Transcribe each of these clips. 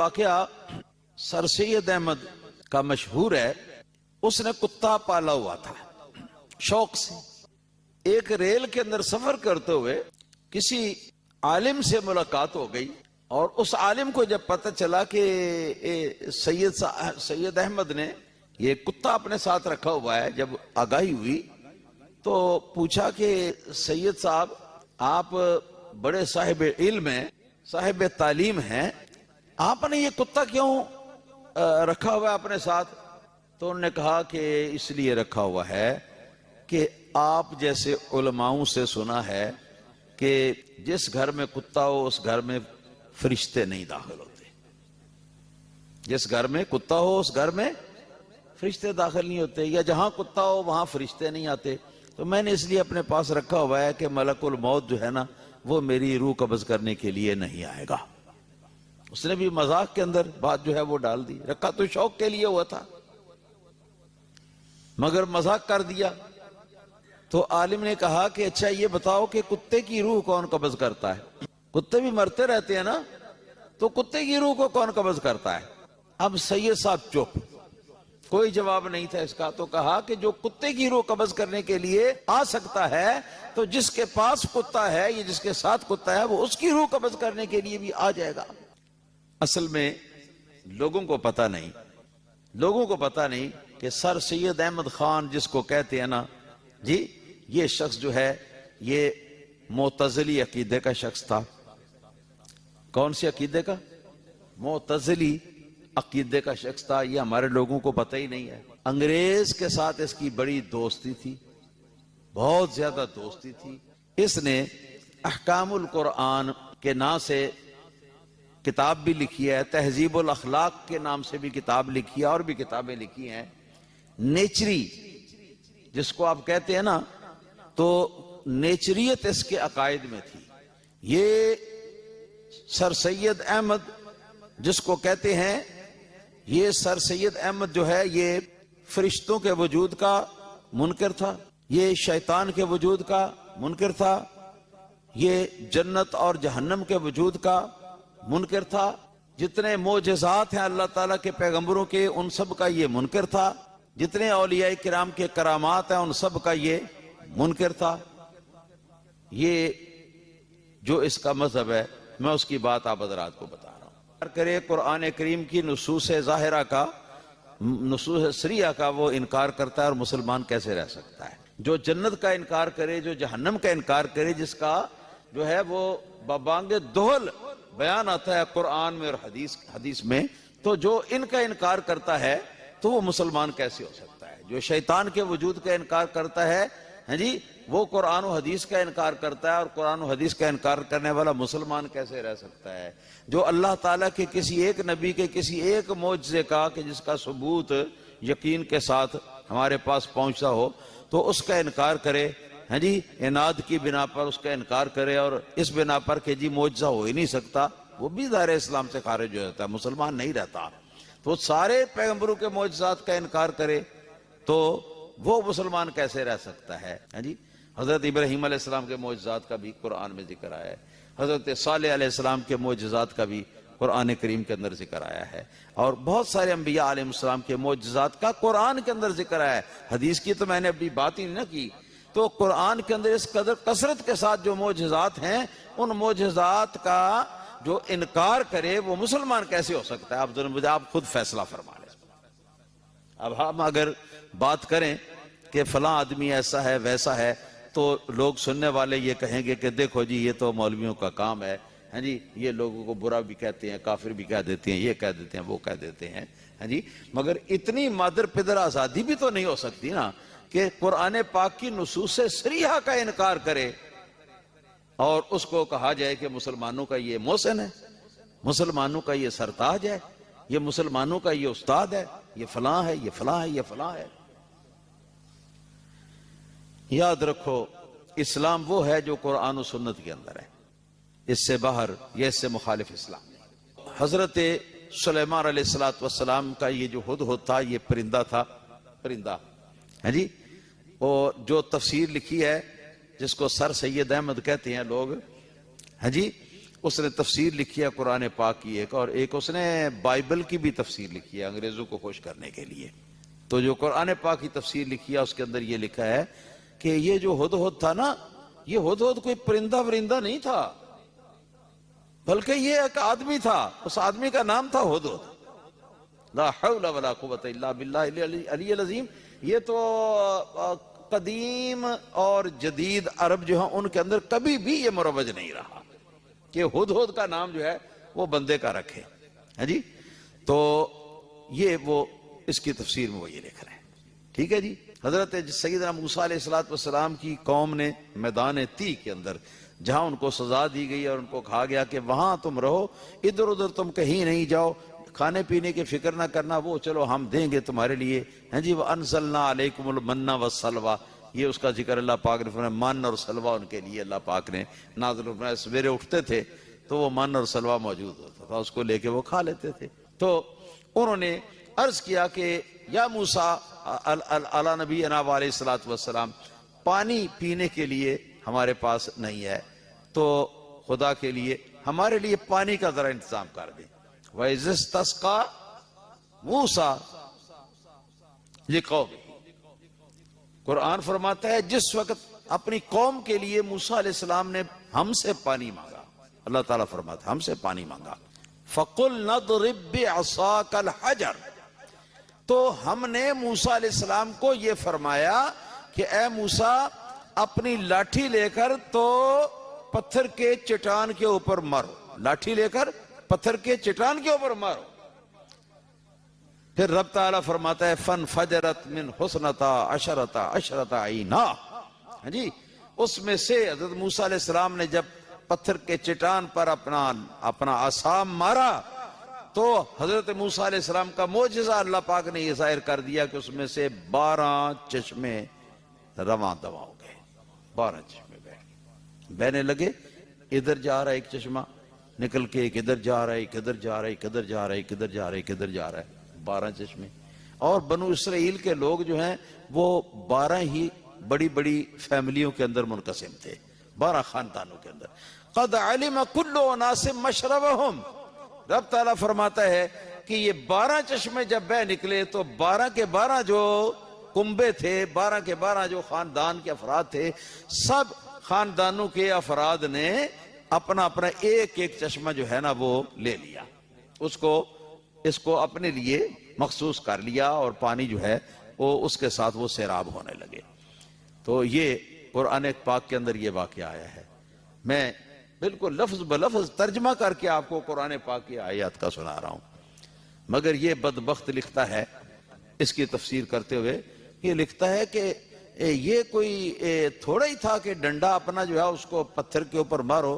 واقعہ سر سید احمد کا مشہور ہے. اس نے کتا پالا ہوا تھا شوق سے. ایک ریل کے اندر سفر کرتے ہوئے کسی عالم سے ملاقات ہو گئی اور اس عالم کو جب پتہ چلا کہ سید احمد نے یہ کتا اپنے ساتھ رکھا ہوا ہے، جب آگاہی ہوئی تو پوچھا کہ سید صاحب آپ بڑے صاحب علم ہیں، صاحب تعلیم ہیں، آپ نے یہ کتا کیوں رکھا ہوا ہے اپنے ساتھ؟ تو انہوں نے کہا کہ اس لیے رکھا ہوا ہے کہ آپ جیسے علماؤں سے سنا ہے کہ جس گھر میں کتا ہو اس گھر میں فرشتے نہیں داخل ہوتے. جس گھر میں کتا ہو اس گھر میں فرشتے داخل نہیں ہوتے، یا جہاں کتا ہو وہاں فرشتے نہیں آتے. تو میں نے اس لیے اپنے پاس رکھا ہوا ہے کہ ملک الموت جو ہے نا وہ میری روح قبض کرنے کے لیے نہیں آئے گا. اس نے بھی مذاق کے اندر بات جو ہے وہ ڈال دی. رکھا تو شوق کے لیے ہوا تھا مگر مذاق کر دیا. تو عالم نے کہا کہ اچھا یہ بتاؤ کہ کتے کی روح کون قبض کرتا ہے؟ کتے بھی مرتے رہتے ہیں نا، تو کتے کی روح کو کون قبض کرتا ہے؟ اب سید صاحب چپ، کوئی جواب نہیں تھا اس کا. تو کہا کہ جو کتے کی روح قبض کرنے کے لیے آ سکتا ہے تو جس کے پاس کتا ہے یا جس کے ساتھ کتا ہے وہ اس کی روح قبض کرنے کے لیے بھی آ جائے گا. اصل میں لوگوں کو پتہ نہیں کہ سر سید احمد خان جس کو کہتے ہیں نا جی، یہ شخص جو ہے یہ معتزلی عقیدے کا شخص تھا. کون سے عقیدے کا؟ معتزلی عقیدے کا شخص تھا. یہ ہمارے لوگوں کو پتہ ہی نہیں ہے. انگریز کے ساتھ اس کی بڑی دوستی تھی، بہت زیادہ دوستی تھی. اس نے احکام القرآن کے نام سے کتاب بھی لکھی ہے، تہذیب الاخلاق کے نام سے بھی کتاب لکھی ہے، اور بھی کتابیں لکھی ہیں. نیچری جس کو آپ کہتے ہیں نا، تو نیچریت اس کے عقائد میں تھی. یہ سر سید احمد جس کو کہتے ہیں، یہ سر سید احمد جو ہے یہ فرشتوں کے وجود کا منکر تھا، یہ شیطان کے وجود کا منکر تھا، یہ جنت اور جہنم کے وجود کا منکر تھا. جتنے معجزات ہیں اللہ تعالیٰ کے پیغمبروں کے ان سب کا یہ منکر تھا. جتنے اولیاء کرام کے کرامات ہیں ان سب کا یہ منکر تھا. یہ جو اس کا مذہب ہے میں اس کی بات آپ حضرات کو بتا رہا ہوں. کرے قرآن کریم کی نصوص ظاہرہ کا، نصوص سریہ کا وہ انکار کرتا ہے اور مسلمان کیسے رہ سکتا ہے؟ جو جنت کا انکار کرے، جو جہنم کا انکار کرے، جس کا جو ہے وہ ببانگ دہل بیان آتا ہے قرآن میں اور حدیث میں، تو جو ان کا انکار کرتا ہے تو وہ مسلمان کیسے ہو سکتا ہے؟ جو شیطان کے وجود کا انکار کرتا ہے جی، وہ قرآن و حدیث کا انکار کرتا ہے، اور قرآن و حدیث کا انکار کرنے والا مسلمان کیسے رہ سکتا ہے؟ جو اللہ تعالیٰ کے کسی ایک نبی کے کسی ایک معجزے کا کہ جس کا ثبوت یقین کے ساتھ ہمارے پاس پہنچتا ہو تو اس کا انکار کرے جی، عناد کی بنا پر اس کا انکار کرے، اور اس بنا پر کہ جی معجزہ ہو ہی نہیں سکتا، وہ بھی دائرہ اسلام سے خارج ہو جاتا ہے، مسلمان نہیں رہتا. تو سارے پیغمبروں کے معجزات کا انکار کرے تو وہ مسلمان کیسے رہ سکتا ہے؟ جی، حضرت ابراہیم علیہ السلام کے معجزات کا بھی قرآن میں ذکر آیا ہے، حضرت صالح علیہ السلام کے معجزات کا بھی قرآن کریم کے اندر ذکر آیا ہے، اور بہت سارے انبیاء علیہ السلام کے معجزات کا قرآن کے اندر ذکر آیا ہے. حدیث کی تو میں نے ابھی بات ہی نہیں کی. تو قرآن کے اندر اس قدر کثرت کے ساتھ جو معجزات ہیں، ان معجزات کا جو انکار کرے وہ مسلمان کیسے ہو سکتا ہے؟ آپ خود فیصلہ فرما لیں. اب ہم اگر بات کریں کہ فلاں آدمی ایسا ہے ویسا ہے تو لوگ سننے والے یہ کہیں گے کہ دیکھو جی یہ تو مولویوں کا کام ہے جی، یہ لوگوں کو برا بھی کہتے ہیں، کافر بھی کہہ دیتے ہیں، یہ کہہ دیتے ہیں، وہ کہہ دیتے ہیں جی. مگر اتنی مادر پدر آزادی بھی تو نہیں ہو سکتی نا کہ قرآن پاک کی نصوص صریحہ کا انکار کرے اور اس کو کہا جائے کہ مسلمانوں کا یہ محسن ہے، مسلمانوں کا یہ سرتاج ہے، یہ مسلمانوں کا یہ استاد ہے، یہ فلاں ہے، یہ فلاں ہے، یہ فلاں ہے. یاد رکھو اسلام وہ ہے جو قرآن و سنت کے اندر ہے، اس سے باہر یا اس سے مخالف اسلام نہیں. حضرت سلیمان علیہ السلام کا یہ جو ہدہد تھا یہ پرندہ تھا، پرندہ ہے جی. اور جو تفسیر لکھی ہے جس کو سر سید احمد کہتے ہیں لوگ، ہاں جی، اس نے تفسیر لکھی ہے قرآن پاک کی ایک، اور ایک اس نے بائبل کی بھی تفسیر لکھی ہے انگریزوں کو خوش کرنے کے لیے۔ تو جو قرآن پاک کی تفسیر لکھی ہے اس کے اندر یہ لکھا ہے کہ یہ جو ہدہد تھا نا، یہ ہدہد کوئی پرندہ ورندہ نہیں تھا، بلکہ یہ ایک آدمی تھا، اس آدمی کا نام تھا ہدہد۔ لا حول ولا قوت الا باللہ العلی العظیم۔ یہ تو قدیم اور جدید عرب جو ہیں ان کے اندر کبھی بھی یہ مروج نہیں رہا کہ ہدہد کا نام جو ہے وہ بندے کا رکھے، ہے جی۔ تو یہ وہ اس کی تفسیر میں وہ یہ لکھ رہے ہیں، ٹھیک ہے جی۔ حضرت سیدنا موسیٰ علیہ السلام کی قوم نے میدان تی کے اندر جہاں ان کو سزا دی گئی اور ان کو کہا گیا کہ وہاں تم رہو، ادھر ادھر تم کہیں نہیں جاؤ، کھانے پینے کی فکر نہ کرنا، وہ چلو ہم دیں گے تمہارے لیے، ہیں جی۔ وَأَنزَلْنَا عَلَيْكُمُ الْمَنَّ وَالسَّلْوَىٰ، یہ اس کا ذکر اللہ پاک نے فرمایا، من اور سلوہ ان کے لیے اللہ پاک نے نازل فرمایا۔ سویرے اٹھتے تھے تو وہ من اور سلوہ موجود ہوتا تھا، اس کو لے کے وہ کھا لیتے تھے۔ تو انہوں نے عرض کیا کہ یا موسیٰ علی نبینا علیہ السلام، پانی پینے کے لیے ہمارے پاس نہیں ہے، تو خدا کے لیے ہمارے لیے پانی کا ذرا انتظام کر دیں۔ وَإِذِ اسْتَسْقَىٰ مُوسَىٰ لِقَوْمِهِ، قرآن فرماتا ہے جس وقت اپنی قوم کے لیے موسیٰ علیہ السلام نے ہم سے پانی مانگا، اللہ تعالیٰ فرماتا ہے ہم سے پانی مانگا، فَقُلْ نَضْرِبْ بِعَصَاكَ الْحَجَرَ، تو ہم نے موسیٰ علیہ السلام کو یہ فرمایا کہ اے موسیٰ اپنی لاٹھی لے کر تو پتھر کے چٹان کے اوپر مارو، لاٹھی لے کر پتھر کے چٹان کے اوپر مارو۔ پھر رب تعالیٰ فرماتا ہے فَانْفَجَرَتْ مِنْ حُسْنَتَا عَشْرَةَ عَيْنًا، جی۔ اس میں سے حضرت موسیٰ علیہ السلام نے جب پتھر کے چٹان پر اپنا عصا مارا تو حضرت موسیٰ علیہ السلام کا معجزہ اللہ پاک نے یہ ظاہر کر دیا کہ اس میں سے 12 چشمے رواں دواں ہو گئے، 12 چشمے بہنے لگے۔ ادھر جا رہا ہے ایک چشمہ نکل کے، ایک ادھر جا رہا ہے، ایک ادھر جا رہا ہے، ایک ادھر جا رہا ہے، ایک ادھر جا رہا ہے، ایک ادھر جا رہا ہے، 12 چشمے۔ اور بنو اسرائیل کے لوگ جو ہیں وہ 12 ہی بڑی بڑی فیملیوں کے اندر منقسم تھے، 12 خاندانوں کے اندر۔ قد علم کل اناس مشربہم، رب تعالیٰ فرماتا ہے کہ یہ 12 چشمے جب بہ نکلے تو 12 کے 12 جو کنبے تھے، 12 کے 12 جو خاندان کے افراد تھے، سب خاندانوں کے افراد نے اپنا اپنا ایک ایک چشمہ جو ہے نا وہ لے لیا، اس کو اپنے لیے مخصوص کر لیا، اور پانی جو ہے وہ اس کے ساتھ وہ سیراب ہونے لگے۔ تو یہ قرآن پاک کے اندر یہ واقعہ آیا ہے۔ میں بالکل لفظ بلفظ ترجمہ کر کے آپ کو قرآن پاک کی آیات کا سنا رہا ہوں، مگر یہ بدبخت لکھتا ہے اس کی تفسیر کرتے ہوئے، یہ لکھتا ہے کہ یہ کوئی تھوڑا ہی تھا کہ ڈنڈا اپنا جو ہے اس کو پتھر کے اوپر مارو۔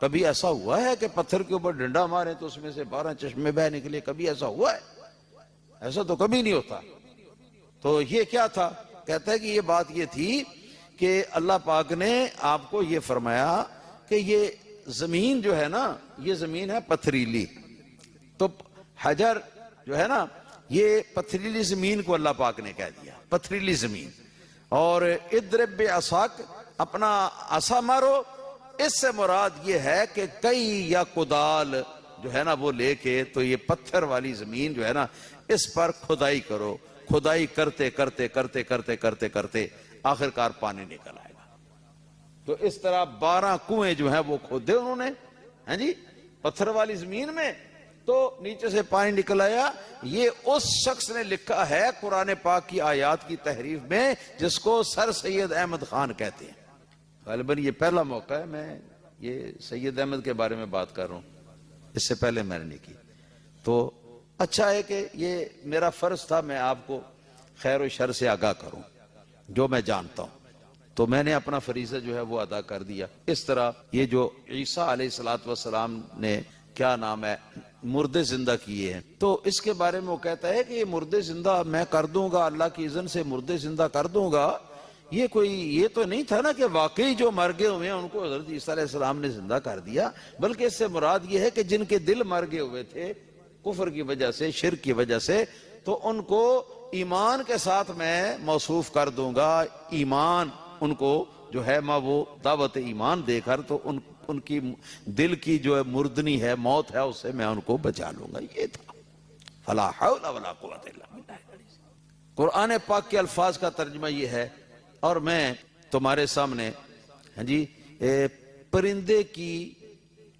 کبھی ایسا ہوا ہے کہ پتھر کے اوپر ڈنڈا مارے تو اس میں سے 12 چشمے بہ نکلے؟ کبھی ایسا ہوا ہے؟ ایسا تو کبھی نہیں ہوتا۔ تو یہ کیا تھا؟ کہتا ہے کہ یہ بات یہ تھی کہ اللہ پاک نے آپ کو یہ فرمایا کہ یہ زمین جو ہے نا، یہ زمین ہے پتھریلی، تو حجر جو ہے نا یہ پتھریلی زمین کو اللہ پاک نے کہہ دیا، پتھریلی زمین۔ اور اضرب بعصاک، اپنا عصا مارو، اس سے مراد یہ ہے کہ کئی یا کدال جو ہے نا وہ لے کے تو یہ پتھر والی زمین جو ہے نا اس پر کھدائی کرو، کھدائی کرتے کرتے کرتے کرتے کرتے کرتے آخرکار پانی نکل آئے گا۔ تو اس طرح 12 کنویں جو ہیں وہ کھودے انہوں نے، ہیں جی، پتھر والی زمین میں، تو نیچے سے پانی نکل آیا۔ یہ اس شخص نے لکھا ہے قرآن پاک کی آیات کی تحریف میں جس کو سر سید احمد خان کہتے ہیں۔ غالباً یہ پہلا موقع ہے میں یہ سید احمد کے بارے میں بات کر رہا ہوں، اس سے پہلے میں نے نہیں کی۔ تو اچھا ہے کہ یہ میرا فرض تھا میں آپ کو خیر و شر سے آگاہ کروں جو میں جانتا ہوں، تو میں نے اپنا فریضہ جو ہے وہ ادا کر دیا۔ اس طرح یہ جو عیسیٰ علیہ السلام نے کیا نام ہے مردے زندہ کیے ہیں، تو اس کے بارے میں وہ کہتا ہے کہ یہ مردے زندہ میں کر دوں گا، اللہ کی اذن سے مردے زندہ کر دوں گا۔ یہ تو نہیں تھا نا کہ واقعی جو مر گئے ہوئے ہیں ان کو حضرت عیسیٰ علیہ السلام نے زندہ کر دیا، بلکہ اس سے مراد یہ ہے کہ جن کے دل مر گئے ہوئے تھے کفر کی وجہ سے، شرک کی وجہ سے، تو ان کو ایمان کے ساتھ میں موصوف کر دوں گا۔ ایمان ان کو جو ہے وہ دعوت ایمان دے کر تو ان کی دل کی جو ہے مردنی ہے، موت ہے، اس سے میں ان کو بچا لوں گا. یہ تھا فلا حول ولا قوت الا باللہ. قرآن پاک کے الفاظ کا ترجمہ یہ ہے. اور میں تمہارے سامنے پرندے کی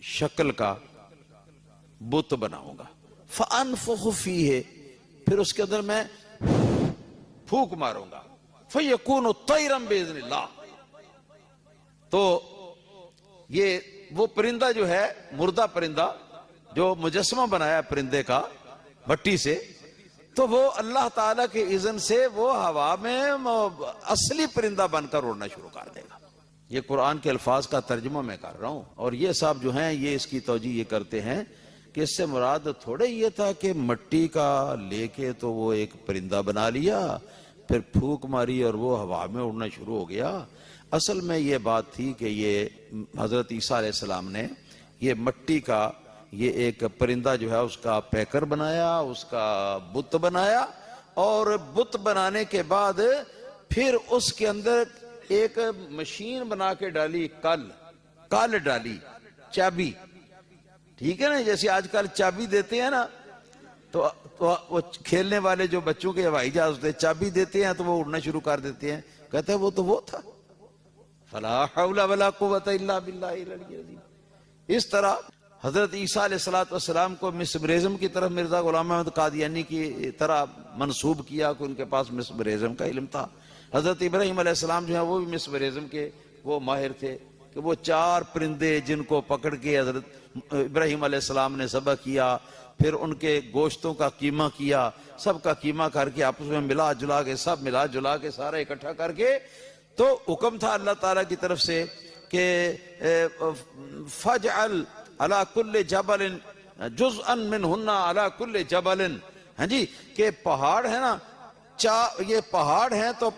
شکل کا بت بناؤں گا. فَأَنفُخُ فِيهِ، پھر اس کے اندر میں پھونک ماروں گا. فَيَكُونُ طَيْرًا بِإِذْنِ اللَّهِ. تو یہ وہ پرندہ جو ہے، مردہ پرندہ جو مجسمہ بنایا پرندے کا مٹی سے، تو وہ اللہ تعالیٰ کے اذن سے وہ ہوا میں اصلی پرندہ بن کر اڑنا شروع کر دے گا. یہ قرآن کے الفاظ کا ترجمہ میں کر رہا ہوں. اور یہ صاحب جو ہیں یہ اس کی توجیہ یہ کرتے ہیں کہ اس سے مراد تھوڑے یہ تھا کہ مٹی کا لے کے تو وہ ایک پرندہ بنا لیا، پھر پھونک ماری اور وہ ہوا میں اڑنا شروع ہو گیا. اصل میں یہ بات تھی کہ یہ حضرت عیسیٰ علیہ السلام نے یہ مٹی کا یہ ایک پرندہ جو ہے اس کا پیکر بنایا، اس کا بت بنایا، اور بت بنانے کے بعد پھر اس کے اندر ایک مشین بنا کے ڈالی، کل ڈالی، چابی. ٹھیک ہے نا، جیسے آج کل چابی دیتے ہیں نا، تو وہ کھیلنے والے جو بچوں کے ہوائی جہاز ہوتے ہیں چابی دیتے ہیں تو وہ اڑنا شروع کر دیتے ہیں. کہتے ہیں وہ تو وہ تھا. فلا حول ولا قوت الا باللہ العلی العظیم. اس طرح حضرت عیسیٰ علیہ السلام کو مسمرزم کی طرف مرزا غلام احمد قادیانی کی طرح منسوب کیا کہ ان کے پاس مسمرزم کا علم تھا. حضرت ابراہیم علیہ السلام جو ہیں وہ بھی مسمرزم کے وہ ماہر تھے کہ وہ 4 پرندے جن کو پکڑ کے حضرت ابراہیم علیہ السلام نے ذبح کیا، پھر ان کے گوشتوں کا قیمہ کیا، سب کا قیمہ کر کے آپس میں ملا جلا کے سارا اکٹھا کر کے، تو حکم تھا اللہ تعالیٰ کی طرف سے کہ فَجْعَلْ عَلَى كُلِّ جَبَلٍ جُزْءًا مِّنْهُنَّ عَلَى كُلِّ جَبَلٍ. کہ پہاڑ ہے نا، یہ پہاڑ ہیں تو